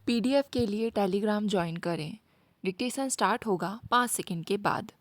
PDF के लिए Telegram join करें। डिक्टेशन स्टार्ट होगा 5 सेकंड के बाद।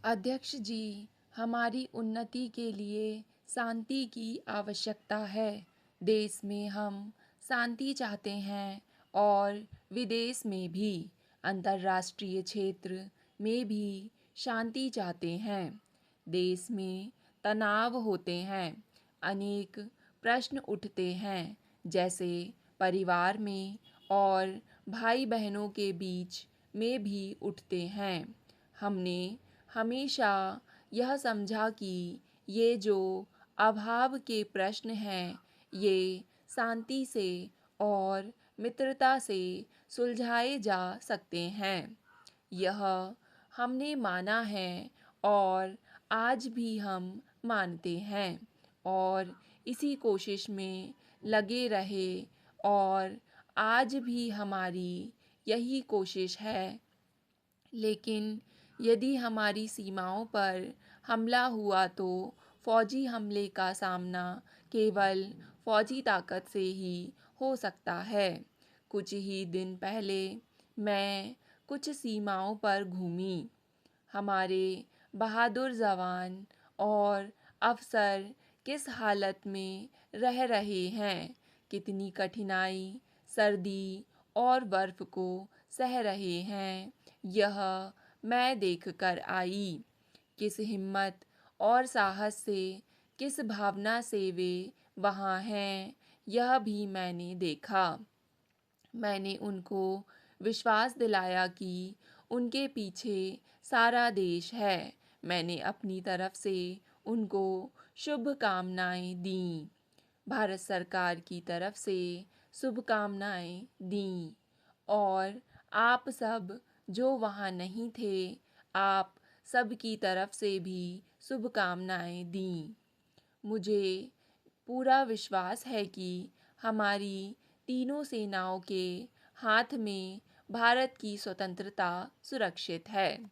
अध्यक्ष जी, हमारी उन्नति के लिए शांति की आवश्यकता है। देश में हम शांति चाहते हैं और विदेश में भी, अंतर्राष्ट्रीय क्षेत्र में भी शांति चाहते हैं। देश में तनाव होते हैं, अनेक प्रश्न उठते हैं, जैसे परिवार में और भाई बहनों के बीच में भी उठते हैं। हमने हमेशा यह समझा कि ये जो अभाव के प्रश्न हैं, ये शांति से और मित्रता से सुलझाए जा सकते हैं। यह हमने माना है और आज भी हम मानते हैं और इसी कोशिश में लगे रहे और आज भी हमारी यही कोशिश है। लेकिन यदि हमारी सीमाओं पर हमला हुआ तो फौजी हमले का सामना केवल फौजी ताकत से ही हो सकता है। कुछ ही दिन पहले मैं कुछ सीमाओं पर घूमी। हमारे बहादुर जवान और अफसर किस हालत में रह रहे हैं, कितनी कठिनाई, सर्दी और बर्फ को सह रहे हैं, यह मैं देख कर आई। किस हिम्मत और साहस से, किस भावना से वे वहाँ हैं, यह भी मैंने देखा। मैंने उनको विश्वास दिलाया कि उनके पीछे सारा देश है। मैंने अपनी तरफ से उनको शुभकामनाएं दीं, भारत सरकार की तरफ से शुभकामनाएं दीं। और आप सब जो वहाँ नहीं थे, आप सब की तरफ से भी शुभकामनाएं दीं। मुझे पूरा विश्वास है कि हमारी तीनों सेनाओं के हाथ में भारत की स्वतंत्रता सुरक्षित है।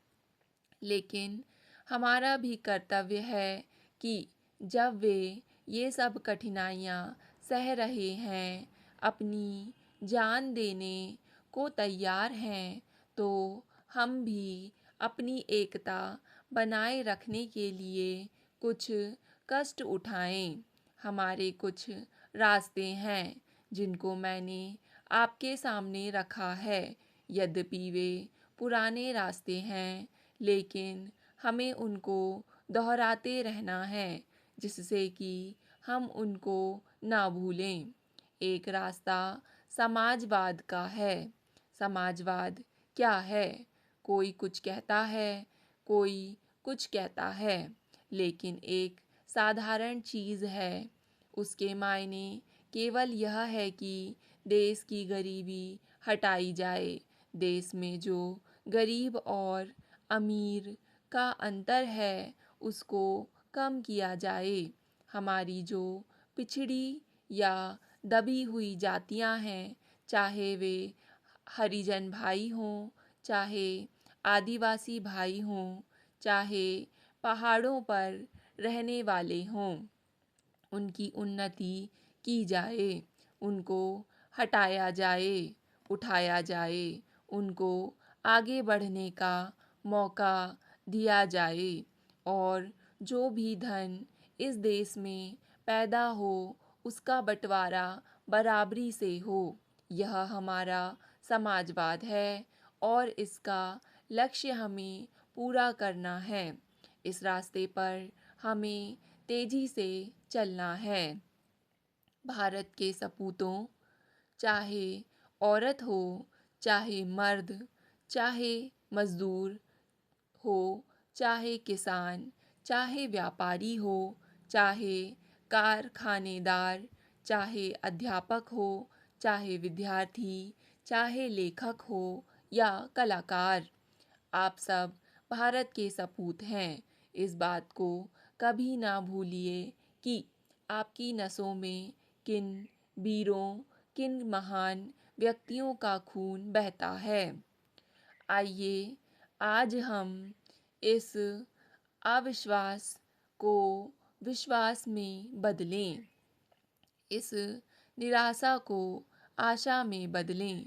लेकिन हमारा भी कर्तव्य है कि जब वे ये सब कठिनाइयाँ सह रहे हैं, अपनी जान देने को तैयार हैं, तो हम भी अपनी एकता बनाए रखने के लिए कुछ कष्ट उठाएं। हमारे कुछ रास्ते हैं जिनको मैंने आपके सामने रखा है। यद्यपि वे पुराने रास्ते हैं, लेकिन हमें उनको दोहराते रहना है, जिससे कि हम उनको ना भूलें। एक रास्ता समाजवाद का है। समाजवाद क्या है? कोई कुछ कहता है, कोई कुछ कहता है, लेकिन एक साधारण चीज़ है। उसके मायने केवल यह है कि देश की गरीबी हटाई जाए। देश में जो गरीब और अमीर का अंतर है, उसको कम किया जाए। हमारी जो पिछड़ी या दबी हुई जातियां हैं, चाहे वे हरिजन भाई हों, चाहे आदिवासी भाई हों, चाहे पहाड़ों पर रहने वाले हों, उनकी उन्नति की जाए, उनको हटाया जाए, उठाया जाए, उनको आगे बढ़ने का मौका दिया जाए। और जो भी धन इस देश में पैदा हो, उसका बंटवारा बराबरी से हो। यह हमारा समाजवाद है और इसका लक्ष्य हमें पूरा करना है। इस रास्ते पर हमें तेजी से चलना है। भारत के सपूतों, चाहे औरत हो, चाहे मर्द, चाहे मजदूर हो, चाहे किसान, चाहे व्यापारी हो, चाहे कारखानेदार, चाहे अध्यापक हो, चाहे विद्यार्थी, चाहे लेखक हो या कलाकार, आप सब भारत के सपूत हैं। इस बात को कभी ना भूलिए कि आपकी नसों में किन वीरों, किन महान व्यक्तियों का खून बहता है। आइए आज हम इस अविश्वास को विश्वास में बदलें। इस निराशा को आशा में बदलें,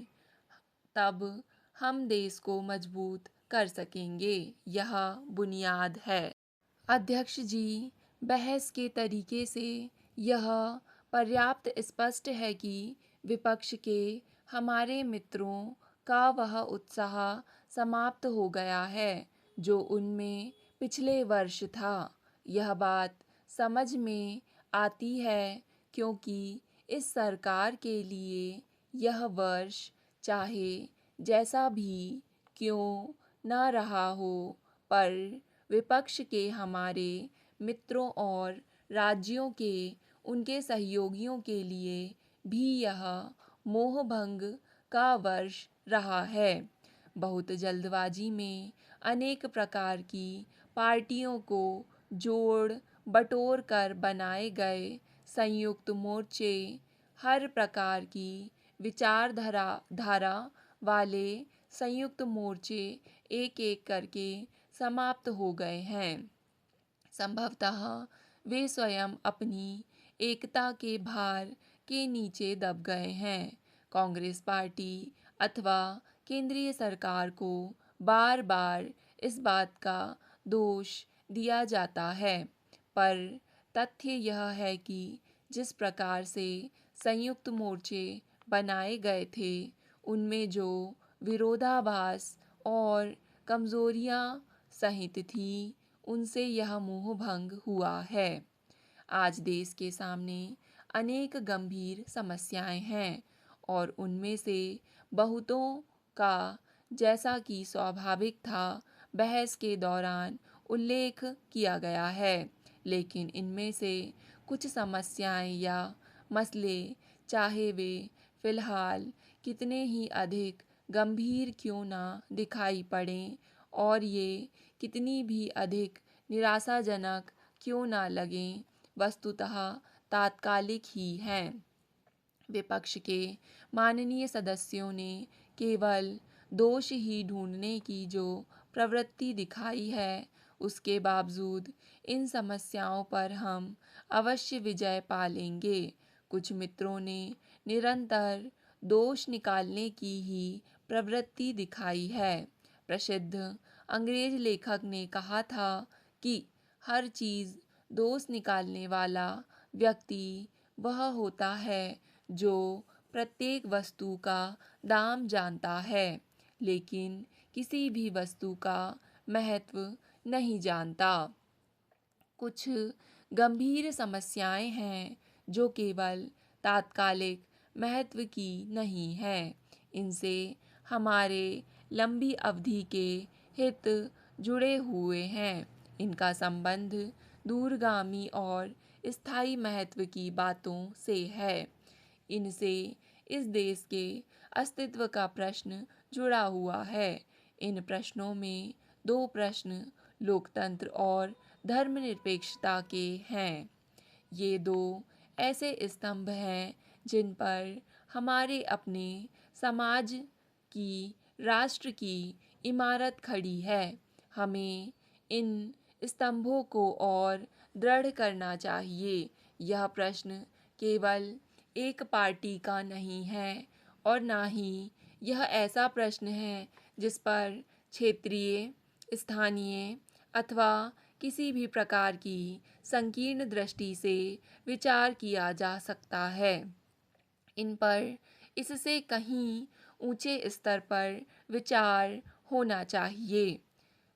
तब हम देश को मजबूत कर सकेंगे। यह बुनियाद है। अध्यक्ष जी, बहस के तरीके से यह पर्याप्त स्पष्ट है कि विपक्ष के हमारे मित्रों का वह उत्साह समाप्त हो गया है जो उनमें पिछले वर्ष था। यह बात समझ में आती है क्योंकि इस सरकार के लिए यह वर्ष चाहे जैसा भी क्यों न रहा हो, पर विपक्ष के हमारे मित्रों और राज्यों के उनके सहयोगियों के लिए भी यह मोहभंग का वर्ष रहा है। बहुत जल्दबाजी में अनेक प्रकार की पार्टियों को जोड़ बटोर कर बनाए गए संयुक्त मोर्चे हर प्रकार की धारा वाले संयुक्त मोर्चे एक एक करके समाप्त हो गए हैं। संभवतः वे स्वयं अपनी एकता के भार के नीचे दब गए हैं। कांग्रेस पार्टी अथवा केंद्रीय सरकार को बार बार इस बात का दोष दिया जाता है, पर तथ्य यह है कि जिस प्रकार से संयुक्त मोर्चे बनाए गए थे, उनमें जो विरोधाभास और कमजोरियां सहित थी, उनसे यह मोहभंग हुआ है। आज देश के सामने अनेक गंभीर समस्याएं हैं और उनमें से बहुतों का, जैसा कि स्वाभाविक था, बहस के दौरान उल्लेख किया गया है। लेकिन इनमें से कुछ समस्याएं या मसले, चाहे वे फिलहाल कितने ही अधिक गंभीर क्यों ना दिखाई पड़ें और ये कितनी भी अधिक निराशाजनक क्यों ना लगें, वस्तुतः तात्कालिक ही हैं। विपक्ष के माननीय सदस्यों ने केवल दोष ही ढूंढने की जो प्रवृत्ति दिखाई है, उसके बावजूद इन समस्याओं पर हम अवश्य विजय पा लेंगे। कुछ मित्रों ने निरंतर दोष निकालने की ही प्रवृत्ति दिखाई है। प्रसिद्ध अंग्रेज लेखक ने कहा था कि हर चीज़ दोष निकालने वाला व्यक्ति वह होता है जो प्रत्येक वस्तु का दाम जानता है, लेकिन किसी भी वस्तु का महत्व नहीं जानता। कुछ गंभीर समस्याएं हैं जो केवल तात्कालिक महत्व की नहीं है। इनसे हमारे लंबी अवधि के हित जुड़े हुए हैं। इनका संबंध दूरगामी और स्थायी महत्व की बातों से है। इनसे इस देश के अस्तित्व का प्रश्न जुड़ा हुआ है। इन प्रश्नों में दो प्रश्न लोकतंत्र और धर्मनिरपेक्षता के हैं। ये दो ऐसे स्तंभ हैं जिन पर हमारे अपने समाज की, राष्ट्र की इमारत खड़ी है। हमें इन स्तंभों को और दृढ़ करना चाहिए। यह प्रश्न केवल एक पार्टी का नहीं है और ना ही यह ऐसा प्रश्न है जिस पर क्षेत्रीय, स्थानीय अथवा किसी भी प्रकार की संकीर्ण दृष्टि से विचार किया जा सकता है। इन पर इससे कहीं ऊंचे स्तर पर विचार होना चाहिए।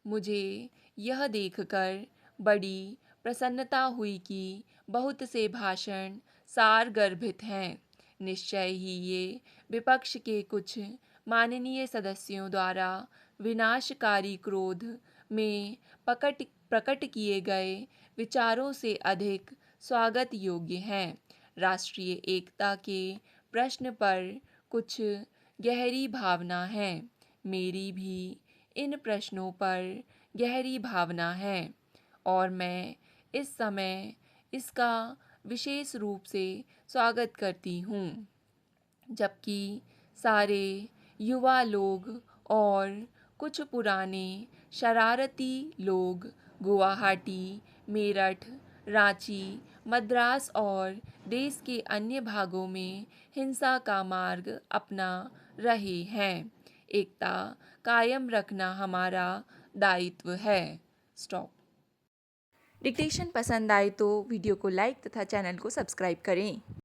मुझे यह देखकर बड़ी प्रसन्नता हुई कि बहुत से भाषण सारगर्भित हैं। निश्चय ही ये विपक्ष के कुछ माननीय सदस्यों द्वारा विनाशकारी क्रोध में प्रकट किए गए विचारों से अधिक स्वागत योग्य हैं। राष्ट्रीय एकता के प्रश्न पर कुछ गहरी भावना है। मेरी भी इन प्रश्नों पर गहरी भावना है और मैं इस समय इसका विशेष रूप से स्वागत करती हूँ। जबकि सारे युवा लोग और कुछ पुराने शरारती लोग गुवाहाटी, मेरठ, रांची, मद्रास और देश के अन्य भागों में हिंसा का मार्ग अपना रहे हैं। एकता कायम रखना हमारा दायित्व है। स्टॉप। डिक्टेशन पसंद आए तो वीडियो को लाइक तथा चैनल को सब्सक्राइब करें।